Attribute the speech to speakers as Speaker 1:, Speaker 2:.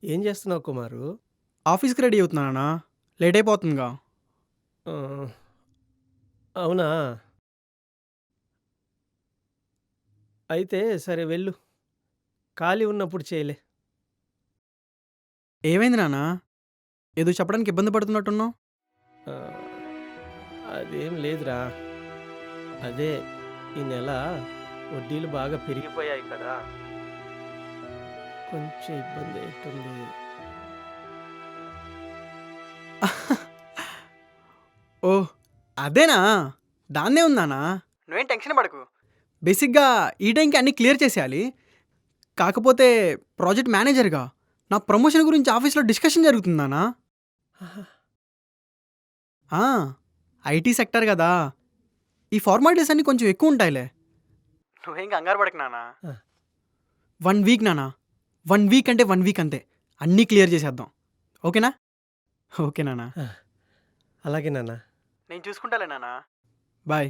Speaker 1: ఏం చేస్తున్నావు కుమారు?
Speaker 2: ఆఫీస్‌కి రెడీ అవుతున్నానన్నా. లేట్ అయిపోతుందిగా.
Speaker 1: ఆహ్, అవునా? అయితే సరే వెళ్ళు. ఖాళీ ఉన్నప్పుడు చేయలే.
Speaker 2: ఏమైంది నాన్న? ఏదో చెప్పడానికి ఇబ్బంది పడుతున్నట్టున్నావు?
Speaker 1: ఆహ్, అదేం లేదురా. అదే ఈ నెల వడ్డీలు బాగా పెరిగిపోయాయి కదా! కొంచెం ఇబ్బంది అయితుంది.
Speaker 2: ఓహ్! అదేనా? దాన్నేముంది నాన్న. నువ్వేం టెన్షన్ పడకు. బేసిక్‌గా ఈ టైంకి అన్నీ క్లియర్ చేసేయాలి. కాకపోతే ప్రాజెక్ట్ మేనేజర్‌గా నా ప్రమోషన్ గురించి ఆఫీస్‌లో డిస్కషన్ జరుగుతుంది నాన్న.
Speaker 1: ఆహా!
Speaker 2: ఆ! ఐటీ సెక్టార్ గదా! ఈ ఫార్మాలిటీస్ అన్నీ కొంచెం ఎక్కువుంటాయిలే. నువ్వేం కంగారు పడకు నాన్న.
Speaker 1: ఆ!
Speaker 2: 1 వీక్ నాన్న. 1 వీక్ అంటే 1 వీక్ అంతే. అన్నీ క్లియర్ చేసేద్దాం. ఓకేనా? ఓకే నాన్న.
Speaker 1: ఆ! అలాగే నాన్న.
Speaker 2: నేను చూసుకుంటాలే నాన్న. బాయ్.